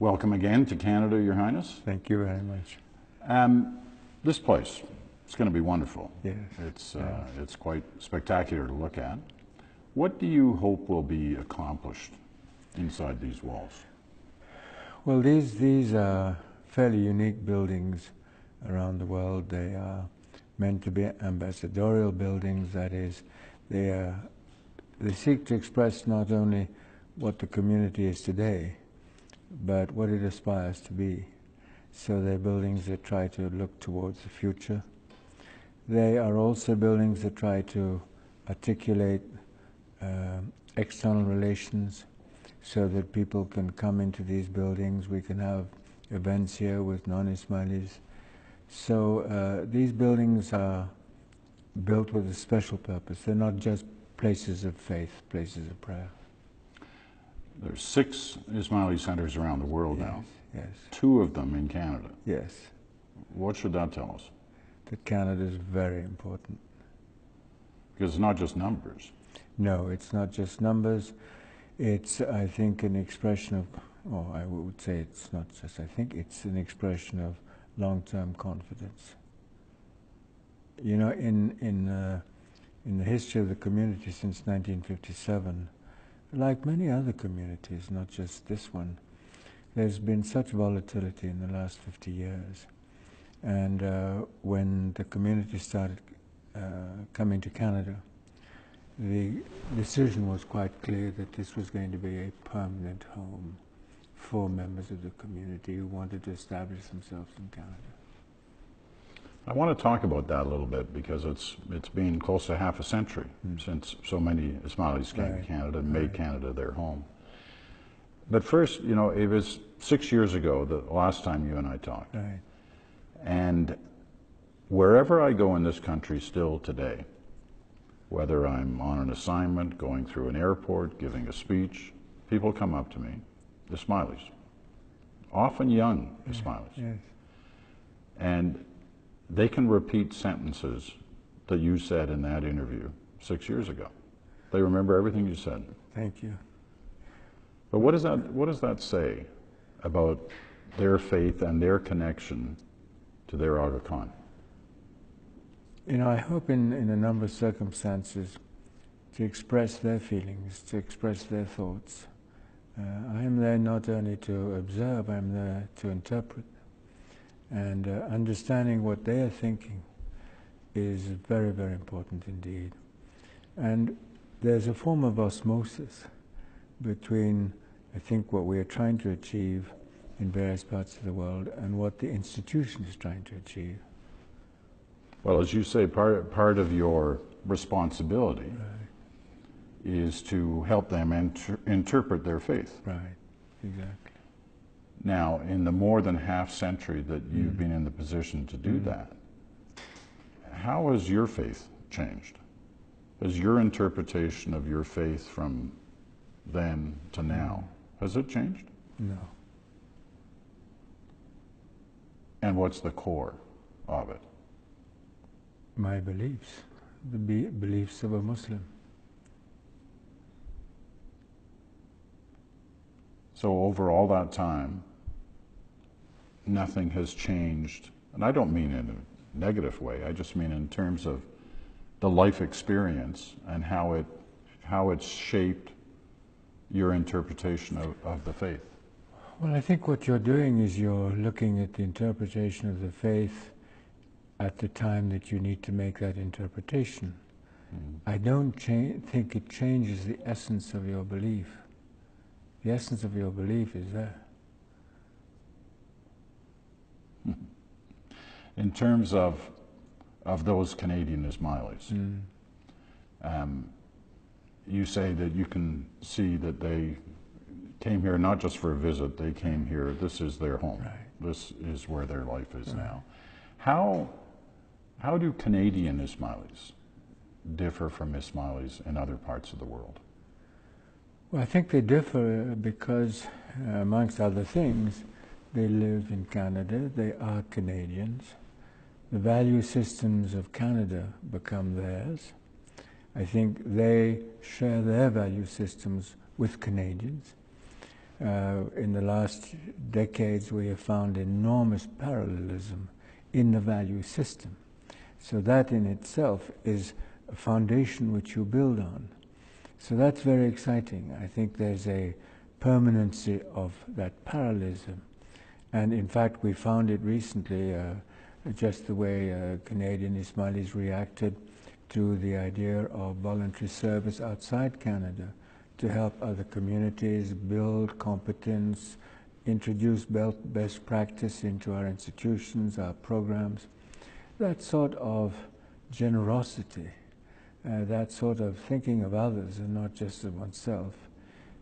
Welcome again to Canada, Your Highness. Thank you very much. This place, it's going to be wonderful. Yes. It's quite spectacular to look at. What do you hope will be accomplished inside these walls? Well, these are fairly unique buildings around the world. They are meant to be ambassadorial buildings. That is, they seek to express not only what the community is today, but what it aspires to be. So they're buildings that try to look towards the future. They are also buildings that try to articulate external relations so that people can come into these buildings. We can have events here with non-Ismailis. So these buildings are built with a special purpose. They're not just places of faith, places of prayer. There's 6 Ismaili centers around the world now. Yes. 2 of them in Canada. Yes. What should that tell us? That Canada is very important. Because it's not just numbers. No, it's not just numbers. It's, I think, an expression of, oh, I would say it's not just, I think it's an expression of long-term confidence. You know, in the history of the community since 1957, like many other communities, not just this one, there's been such volatility in the last 50 years. And when the community started coming to Canada, the decision was quite clear that this was going to be a permanent home for members of the community who wanted to establish themselves in Canada. I want to talk about that a little bit because it's been close to half a century since so many Ismailis came to Canada and made Canada their home. But first, you know, it was 6 years ago, the last time you and I talked. Right. And wherever I go in this country still today, whether I'm on an assignment, going through an airport, giving a speech, people come up to me, Ismailis, often young Ismailis. Yes. And they can repeat sentences that you said in that interview 6 years ago. They remember everything you said. Thank you. But what does that say about their faith and their connection to their Aga Khan? You know, I hope in a number of circumstances to express their feelings, to express their thoughts. I am there not only to observe, I'm there to interpret. And understanding what they are thinking is very, very important indeed. And there's a form of osmosis between, I think, what we are trying to achieve in various parts of the world and what the institution is trying to achieve. Well, as you say, part of your responsibility is to help them interpret their faith. Right, exactly. Now, in the more than half century that you've been in the position to do that, how has your faith changed? Has your interpretation of your faith from then to now, has it changed? No. And what's the core of it? My beliefs, the beliefs of a Muslim. So over all that time, nothing has changed, and I don't mean in a negative way, I just mean in terms of the life experience and how it's shaped your interpretation of the faith. Well, I think what you're doing is you're looking at the interpretation of the faith at the time that you need to make that interpretation. I don't think it changes the essence of your belief. The essence of your belief is there. In terms of those Canadian Ismailis, you say that you can see that they came here not just for a visit, they came here, this is their home. Right. This is where their life is now. How do Canadian Ismailis differ from Ismailis in other parts of the world? Well, I think they differ because, amongst other things, they live in Canada, they are Canadians. The value systems of Canada become theirs. I think they share their value systems with Canadians. In the last decades we have found enormous parallelism in the value system. So that in itself is a foundation which you build on. So that's very exciting. I think there's a permanency of that parallelism. And in fact, we found it recently, just the way Canadian Ismailies reacted to the idea of voluntary service outside Canada to help other communities build competence, introduce best practice into our institutions, our programs. That sort of generosity, that sort of thinking of others and not just of oneself,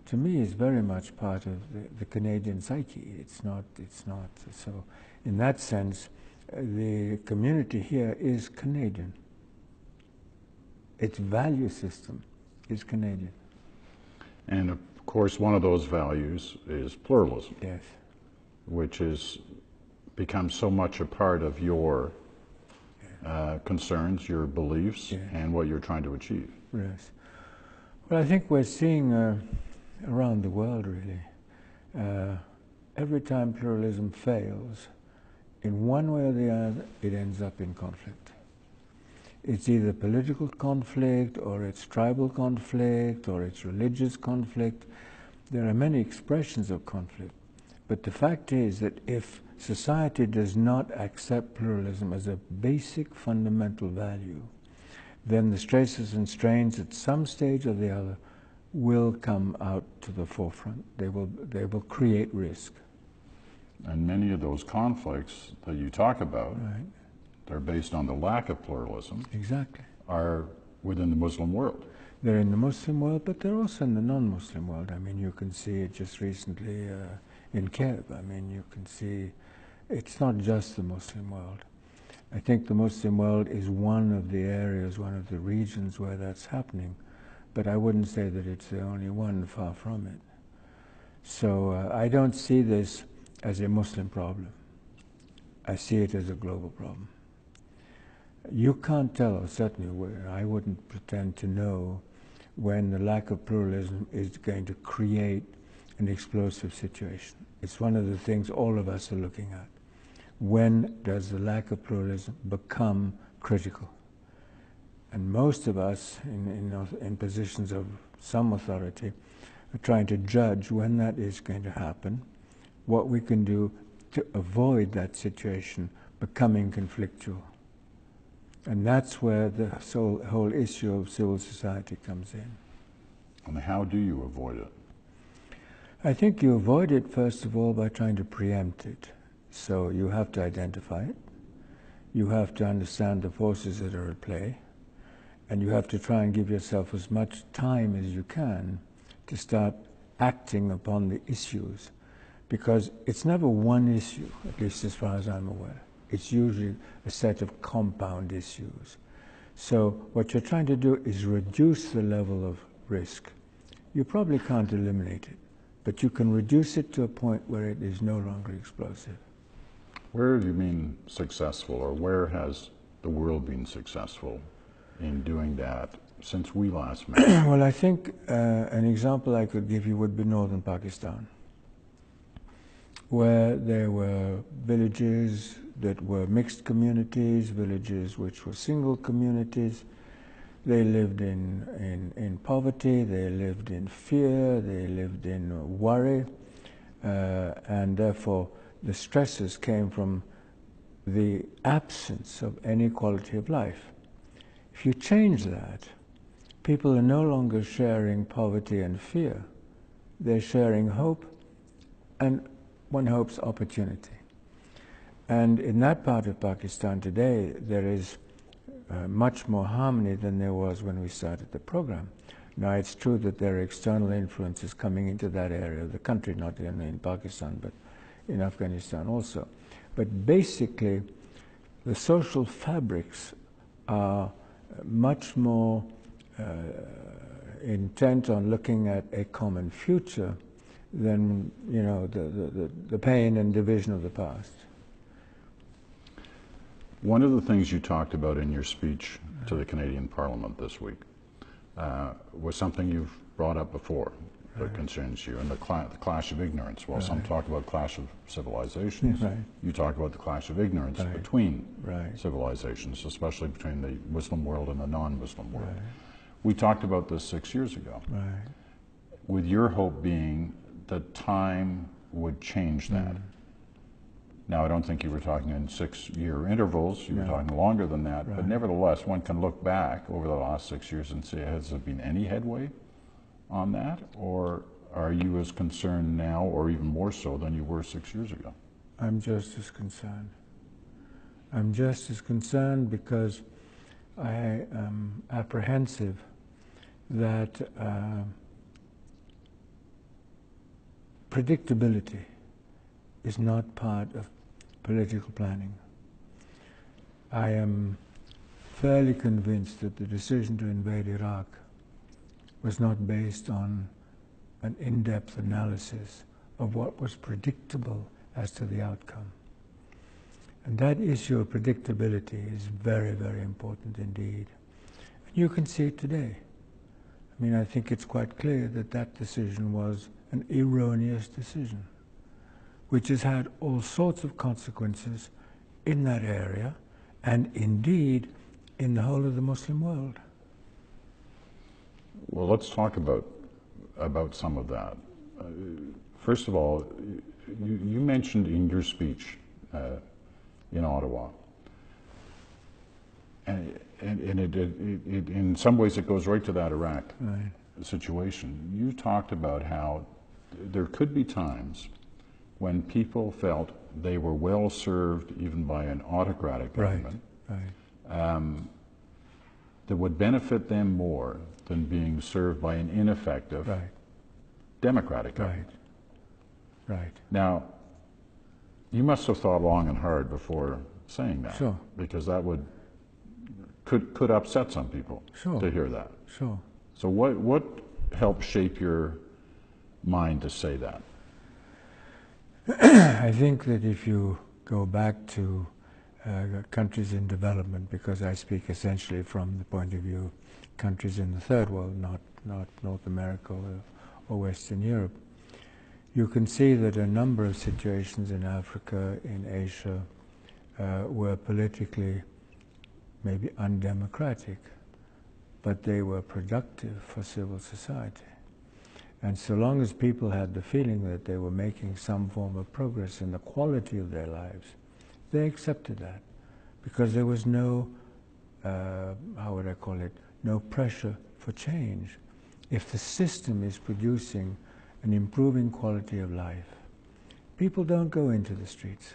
to me is very much part of the Canadian psyche. It's not. So in that sense, the community here is Canadian. Its value system is Canadian. And of course, one of those values is pluralism. Yes. Which has become so much a part of your concerns, your beliefs, and what you're trying to achieve. Yes. Well, I think we're seeing around the world, really, every time pluralism fails, in one way or the other, it ends up in conflict. It's either political conflict, or it's tribal conflict, or it's religious conflict. There are many expressions of conflict. But the fact is that if society does not accept pluralism as a basic fundamental value, then the stresses and strains at some stage or the other will come out to the forefront. They will create risk. And many of those conflicts that you talk about, right, they're based on the lack of pluralism. Exactly. Are within the Muslim world. They're in the Muslim world, but they're also in the non-Muslim world. I mean, you can see it just recently in Kiev. I mean, you can see it's not just the Muslim world. I think the Muslim world is one of the areas, one of the regions where that's happening, but I wouldn't say that it's the only one, far from it. So I don't see this as a Muslim problem. I see it as a global problem. You can't tell, or certainly I wouldn't pretend to know, when the lack of pluralism is going to create an explosive situation. It's one of the things all of us are looking at. When does the lack of pluralism become critical? And most of us in positions of some authority are trying to judge when that is going to happen, what we can do to avoid that situation becoming conflictual. And that's where the whole issue of civil society comes in. And how do you avoid it? I think you avoid it, first of all, by trying to preempt it. So you have to identify it. You have to understand the forces that are at play. And you have to try and give yourself as much time as you can to start acting upon the issues. Because it's never one issue, at least as far as I'm aware. It's usually a set of compound issues. So what you're trying to do is reduce the level of risk. You probably can't eliminate it, but you can reduce it to a point where it is no longer explosive. Where have you been successful, or where has the world been successful in doing that since we last met? Well, I think an example I could give you would be northern Pakistan, where there were villages that were mixed communities, villages which were single communities. They lived in poverty, they lived in fear, they lived in worry, and therefore the stresses came from the absence of any quality of life. If you change that, people are no longer sharing poverty and fear. They're sharing hope, and one hopes opportunity. And in that part of Pakistan today, there is much more harmony than there was when we started the program. Now, it's true that there are external influences coming into that area of the country, not only in Pakistan, but in Afghanistan also. But basically, the social fabrics are much more intent on looking at a common future than, you know, the pain and division of the past. One of the things you talked about in your speech to the Canadian Parliament this week was something you've brought up before, that concerns you, and the clash of ignorance. Well, some talk about clash of civilizations. Right. You talk about the clash of ignorance Right. between Right. civilizations, especially between the Muslim world and the non-Muslim world. Right. We talked about this 6 years ago, Right. with your hope being that time would change that. Now, I don't think you were talking in 6-year intervals, you were talking longer than that, but nevertheless, one can look back over the last 6 years and say, has there been any headway on that? Or are you as concerned now, or even more so than you were 6 years ago? I'm just as concerned. I'm just as concerned because I am apprehensive that predictability is not part of political planning. I am fairly convinced that the decision to invade Iraq was not based on an in-depth analysis of what was predictable as to the outcome. And that issue of predictability is very, very important indeed. And you can see it today. I mean, I think it's quite clear that that decision was an erroneous decision, which has had all sorts of consequences in that area and indeed in the whole of the Muslim world. Well, let's talk about some of that. First of all, you mentioned in your speech in Ottawa, and it in some ways it goes right to that Iraq situation. You talked about how there could be times when people felt they were well served even by an autocratic government that would benefit them more than being served by an ineffective democratic government. Right. Now, you must have thought long and hard before saying that, Sure. because that could upset some people to hear that. Sure. So what helped shape your mind to say that? I think that if you go back to countries in development, because I speak essentially from the point of view of countries in the third world, not North America or Western Europe, you can see that a number of situations in Africa, in Asia, were politically maybe undemocratic, but they were productive for civil society. And so long as people had the feeling that they were making some form of progress in the quality of their lives, they accepted that, because there was no, how would I call it, no pressure for change. If the system is producing an improving quality of life, people don't go into the streets.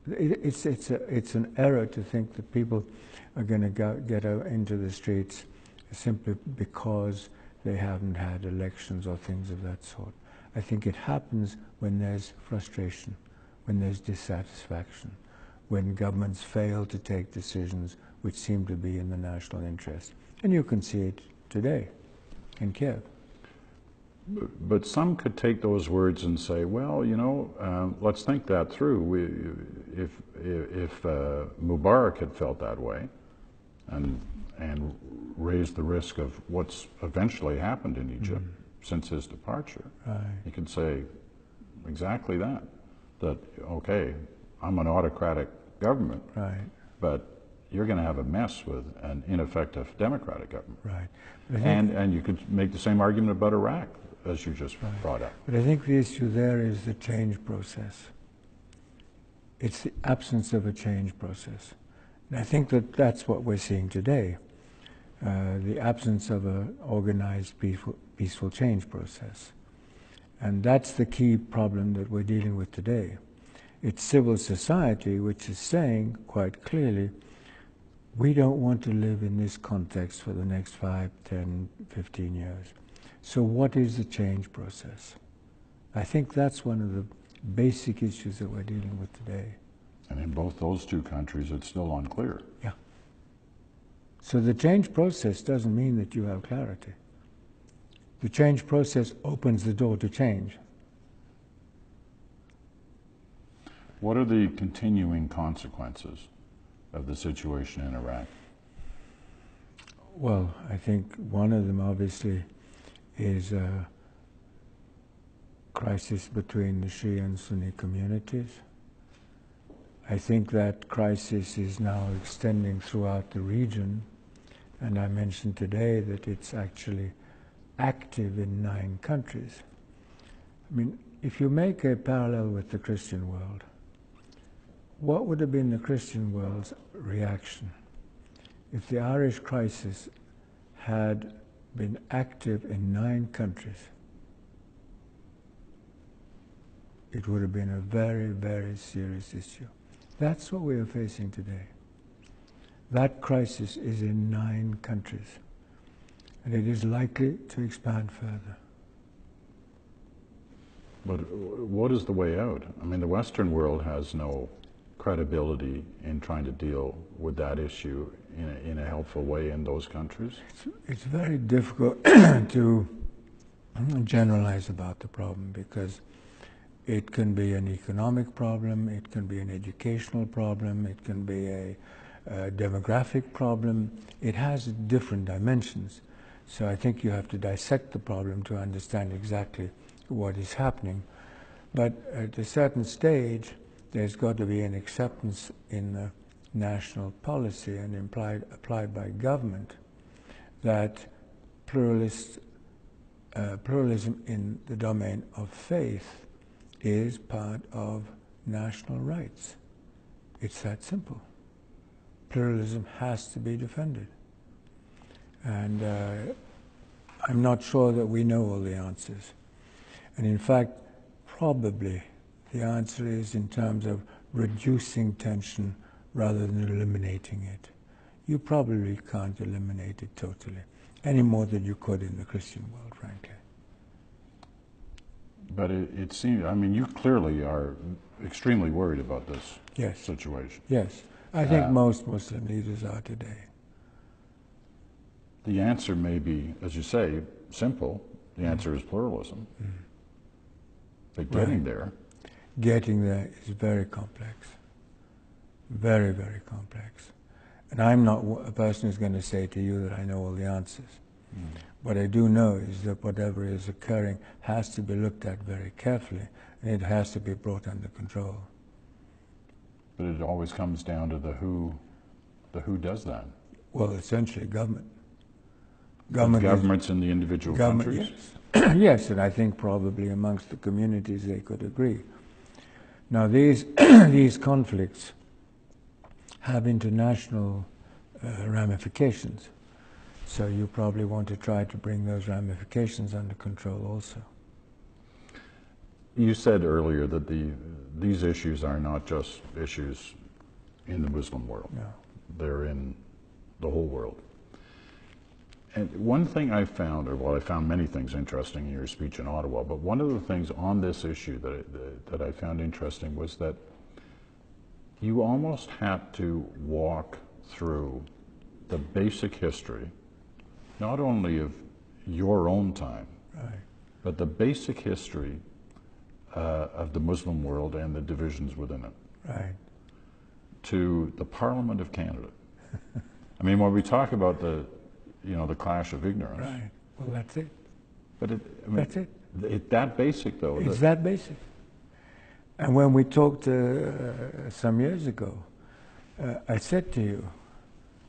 It's an error to think that people are going to get out into the streets simply because they haven't had elections or things of that sort. I think it happens when there's frustration, when there's dissatisfaction, when governments fail to take decisions which seem to be in the national interest. And you can see it today in Kiev. But some could take those words and say, well, you know, let's think that through. If Mubarak had felt that way and raised the risk of what's eventually happened in Egypt since his departure, he could say exactly that, okay, I'm an autocratic government, but you're going to have a mess with an ineffective democratic government. And you could make the same argument about Iraq, as you just brought up. But I think the issue there is the change process. It's the absence of a change process. And I think that that's what we're seeing today, the absence of an organized, peaceful change process. And that's the key problem that we're dealing with today. It's civil society which is saying quite clearly, we don't want to live in this context for the next 5, 10, 15 years. So what is the change process? I think that's one of the basic issues that we're dealing with today. And in both those two countries, it's still unclear. Yeah. So the change process doesn't mean that you have clarity. The change process opens the door to change. What are the continuing consequences of the situation in Iraq? Well, I think one of them obviously is a crisis between the Shia and Sunni communities. I think that crisis is now extending throughout the region, and I mentioned today that it's actually active in 9 countries. I mean, if you make a parallel with the Christian world, what would have been the Christian world's reaction if the Irish crisis had been active in 9 countries? It would have been a very, very serious issue. That's what we are facing today. That crisis is in 9 countries, and it is likely to expand further. But what is the way out? I mean, the Western world has no credibility in trying to deal with that issue in a helpful way in those countries. It's very difficult to generalize about the problem, because it can be an economic problem, it can be an educational problem, it can be a demographic problem. It has different dimensions. So I think you have to dissect the problem to understand exactly what is happening. But at a certain stage, there's got to be an acceptance in the national policy and applied by government that pluralism in the domain of faith is part of national rights. It's that simple. Pluralism has to be defended. And I'm not sure that we know all the answers. And in fact, probably the answer is in terms of reducing tension rather than eliminating it. You probably can't eliminate it totally, any more than you could in the Christian world, frankly. But it seems, I mean, you clearly are extremely worried about this situation. Yes, I think most Muslim leaders are today. The answer may be, as you say, simple. The answer is pluralism. But getting there... Getting there is very complex. Very, very complex. And I'm not a person who's going to say to you that I know all the answers. What I do know is that whatever is occurring has to be looked at very carefully, and it has to be brought under control. But it always comes down to the who does that. Well, essentially government. Governments in the individual countries? Yes. Yes, and I think probably amongst the communities they could agree. Now these these conflicts have international ramifications. So you probably want to try to bring those ramifications under control also. You said earlier that these issues are not just issues in the Muslim world. No. They're in the whole world. And one thing I found, or well, I found many things interesting in your speech in Ottawa, but one of the things on this issue that I found interesting was that you almost had to walk through the basic history, not only of your own time, but the basic history of the Muslim world and the divisions within it, to the Parliament of Canada. I mean, when we talk about the clash of ignorance. Well, that's it. But that's it. It's that basic, though. It's that basic. And when we talked some years ago, I said to you,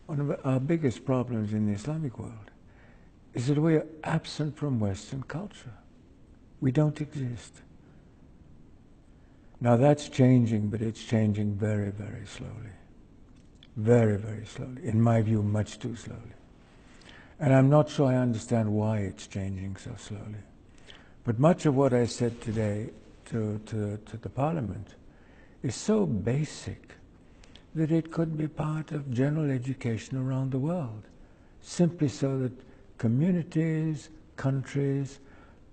one of our biggest problems in the Islamic world is that we are absent from Western culture. We don't exist. Now that's changing, but it's changing very, very slowly. Very, very slowly. In my view, much too slowly. And I'm not sure I understand why it's changing so slowly. But much of what I said today to the Parliament is so basic that it could be part of general education around the world, simply so that communities, countries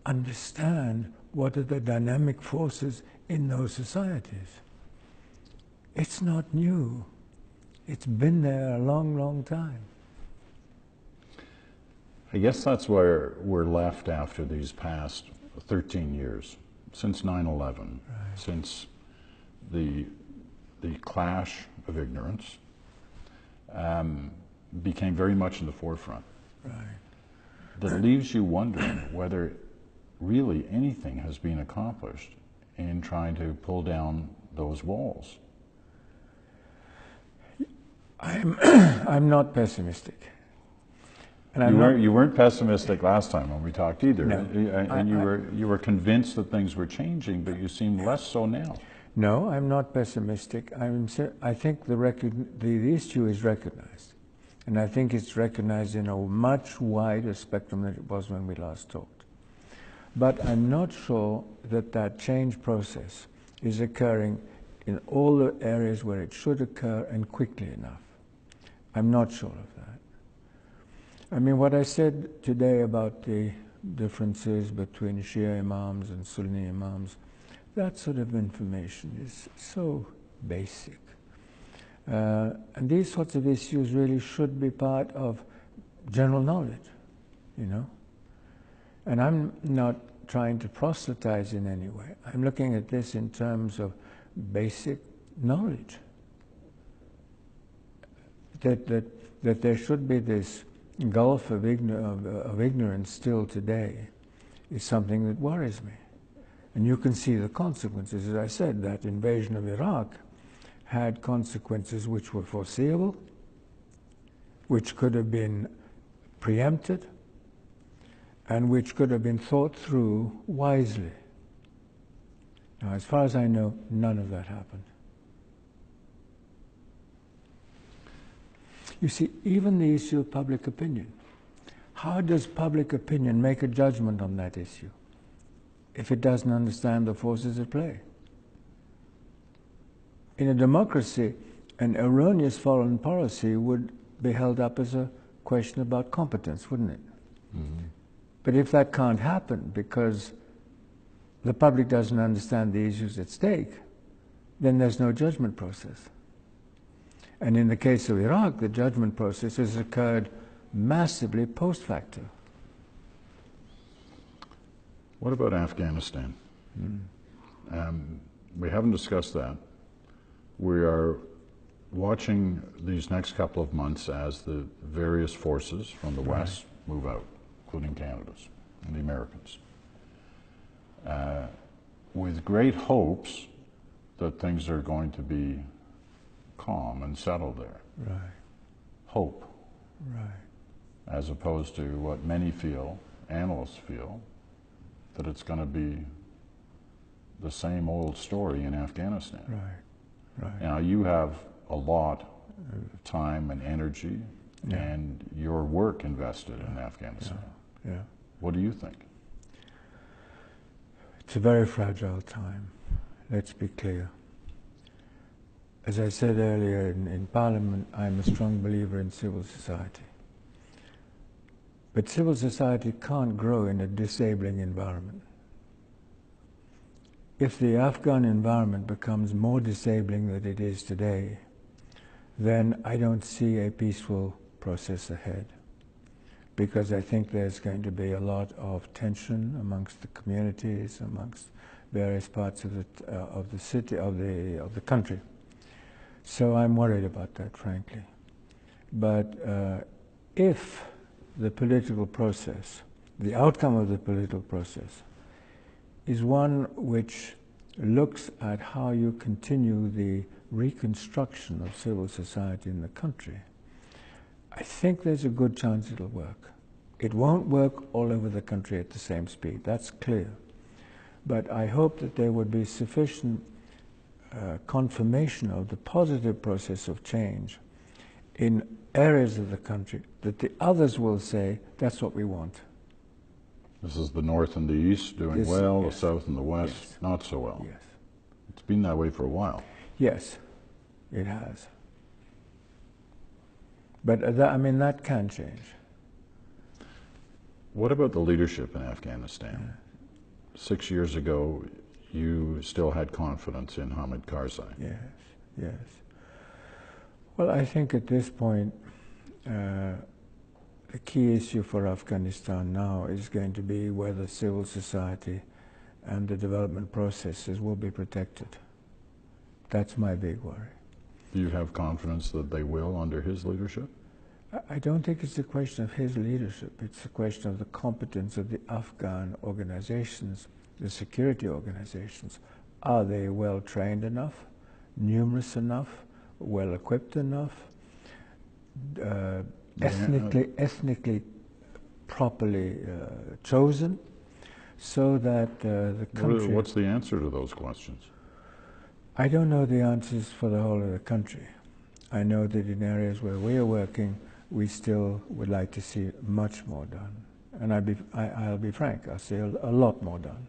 understand what are the dynamic forces in those societies. It's not new. It's been there a long, long time. I guess that's where we're left after these past 13 years, since 9/11, since the clash of ignorance. became very much in the forefront. Right. That leaves you wondering whether really anything has been accomplished in trying to pull down those walls. I'm not pessimistic. And you weren't pessimistic last time when we talked either, No. and you were convinced that things were changing, but you seem less so now. No, I'm not pessimistic. I think the issue is recognized, and I think it's recognized in a much wider spectrum than it was when we last talked. But I'm not sure that that change process is occurring in all the areas where it should occur and quickly enough. I'm not sure of that. I mean, what I said today about the differences between Shia imams and Sunni imams, that sort of information is so basic. And these sorts of issues really should be part of general knowledge, you know. And I'm not trying to proselytize in any way. I'm looking at this in terms of basic knowledge. That there should be this gulf of ignorance still today is something that worries me. And you can see the consequences. As I said, that invasion of Iraq had consequences which were foreseeable, which could have been preempted, and which could have been thought through wisely. Now, as far as I know, none of that happened. You see, even the issue of public opinion. How does public opinion make a judgment on that issue if it doesn't understand the forces at play? In a democracy, an erroneous foreign policy would be held up as a question about competence, wouldn't it? Mm-hmm. But if that can't happen because the public doesn't understand the issues at stake, then there's no judgment process. And in the case of Iraq, the judgment process has occurred massively post facto. What about Afghanistan? We haven't discussed that. We are watching these next couple of months as the various forces from the West move out, including Canada's and the Americans, with great hopes that things are going to be calm and settled there. Right. Hope. Right. As opposed to what many feel, analysts feel, that it's going to be the same old story in Afghanistan. Right. Right. Now, you have a lot of time and energy and your work invested in Afghanistan. Yeah. What do you think? It's a very fragile time. Let's be clear. As I said earlier in Parliament, I'm a strong believer in civil society. But civil society can't grow in a disabling environment. If the Afghan environment becomes more disabling than it is today, then I don't see a peaceful process ahead. Because I think there's going to be a lot of tension amongst the communities, amongst various parts of the city, of the country. So I'm worried about that, frankly. But if the political process, the outcome of the political process, is one which looks at how you continue the reconstruction of civil society in the country, I think there's a good chance it'll work. It won't work all over the country at the same speed, that's clear. But I hope that there would be sufficient confirmation of the positive process of change in areas of the country that the others will say, that's what we want. This is the North and the East doing well, the South and the West not so well. Yes. It's been that way for a while. Yes, it has. But that can change. What about the leadership in Afghanistan? 6 years ago, you still had confidence in Hamid Karzai. Yes. Well, I think at this point, the key issue for Afghanistan now is going to be whether civil society and the development processes will be protected. That's my big worry. Do you have confidence that they will under his leadership? I don't think it's a question of his leadership. It's a question of the competence of the Afghan organizations, the security organizations. Are they well trained enough, numerous enough, well equipped enough, ethnically properly chosen, so that the country... What's the answer to those questions? I don't know the answers for the whole of the country. I know that in areas where we are working, we still would like to see much more done. And I'll be frank, I'll say a lot more done.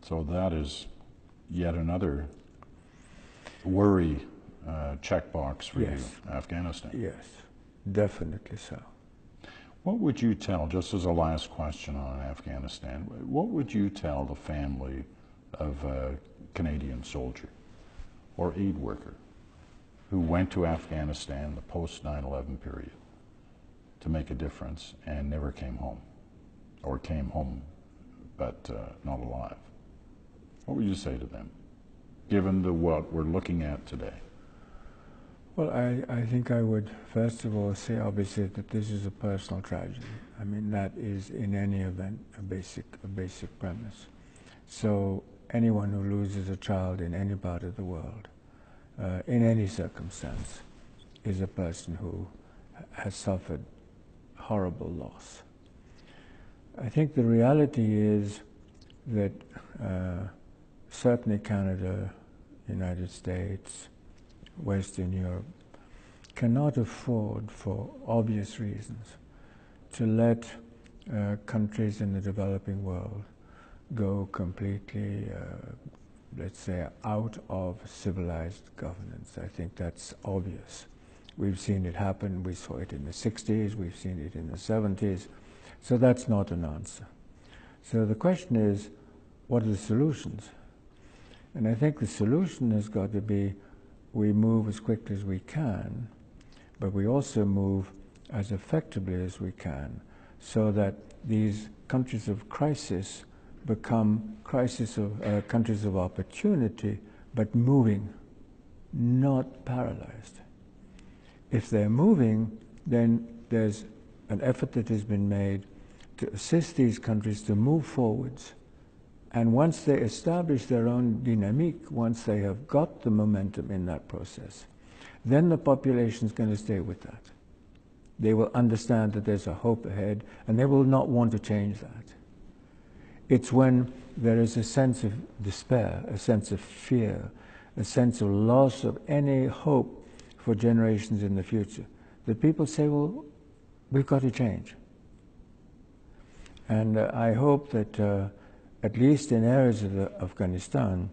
So that is yet another worry checkbox for you, Afghanistan. Yes, definitely so. What would you tell, just as a last question on Afghanistan, what would you tell the family of a Canadian soldier or aid worker who went to Afghanistan in the post 9/11 period to make a difference and never came home, or came home but not alive? What would you say to them, given what we're looking at today? Well, I think I would first of all say obviously that this is a personal tragedy. I mean, that is in any event a basic premise. So anyone who loses a child in any part of the world, in any circumstance, is a person who has suffered horrible loss. I think the reality is that certainly Canada, United States, Western Europe cannot afford, for obvious reasons, to let countries in the developing world go completely, let's say, out of civilized governance. I think that's obvious. We've seen it happen. We saw it in the 60s. We've seen it in the 70s. So that's not an answer. So the question is, what are the solutions? And I think the solution has got to be, we move as quickly as we can, but we also move as effectively as we can, so that these countries of crisis become countries of opportunity, but moving, not paralyzed. If they're moving, then there's an effort that has been made to assist these countries to move forwards. And once they establish their own dynamic, once they have got the momentum in that process, then the population is going to stay with that. They will understand that there's a hope ahead, and they will not want to change that. It's when there is a sense of despair, a sense of fear, a sense of loss of any hope for generations in the future, that people say, well, we've got to change. And I hope that at least in areas of Afghanistan,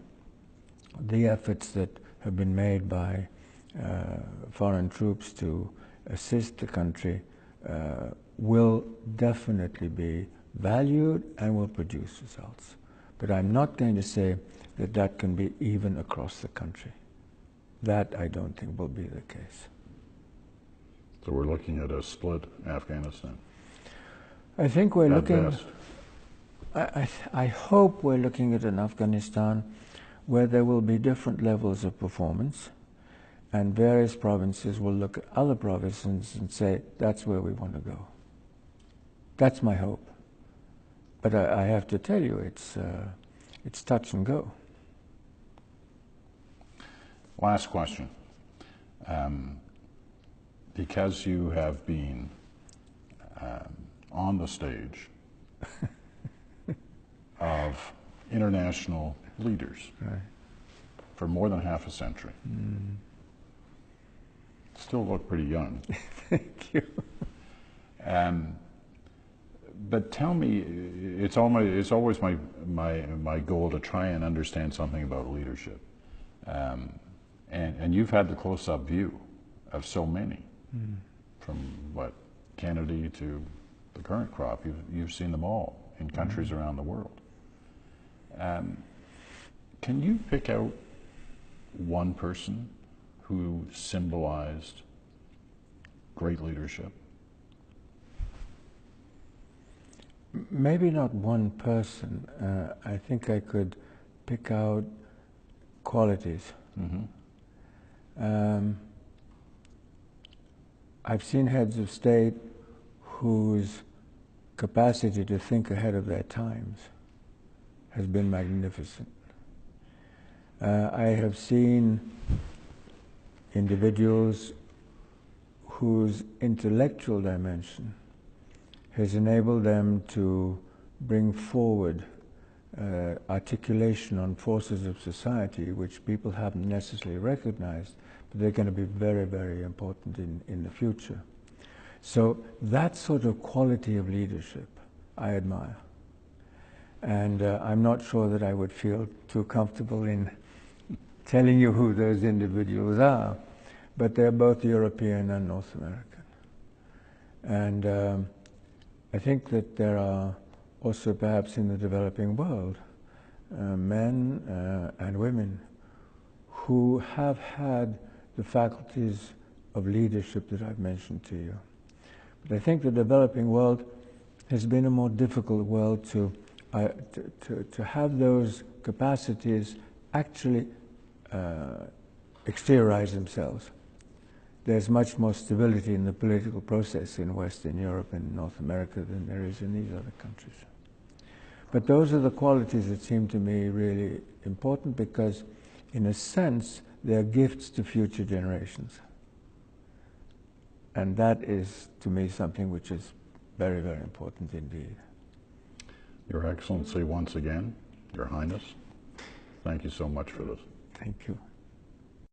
the efforts that have been made by foreign troops to assist the country will definitely be valued and will produce results. But I'm not going to say that that can be even across the country. That I don't think will be the case. So we're looking at a split Afghanistan? I think we're looking... Best. I hope we're looking at an Afghanistan where there will be different levels of performance, and various provinces will look at other provinces and say, that's where we want to go. That's my hope. But I have to tell you, it's touch and go. Last question. Because you have been on the stage of international leaders for more than half a century. Still look pretty young. Thank you. But tell me, it's always my goal to try and understand something about leadership. And you've had the close-up view of so many, from what, Kennedy to the current crop. You've seen them all in countries around the world. Can you pick out one person who symbolized great leadership? Maybe not one person. I think I could pick out qualities. I've seen heads of state whose capacity to think ahead of their times has been magnificent. I have seen individuals whose intellectual dimension has enabled them to bring forward articulation on forces of society which people haven't necessarily recognized, but they're going to be very, very important in the future. So that sort of quality of leadership I admire. And I'm not sure that I would feel too comfortable in telling you who those individuals are, but they're both European and North American. And I think that there are also perhaps in the developing world men and women who have had the faculties of leadership that I've mentioned to you. But I think the developing world has been a more difficult world to have those capacities actually exteriorize themselves. There's much more stability in the political process in Western Europe and North America than there is in these other countries. But those are the qualities that seem to me really important because, in a sense, they're gifts to future generations. And that is, to me, something which is very, very important indeed. Your Excellency, once again, Your Highness, thank you so much for this. Thank you.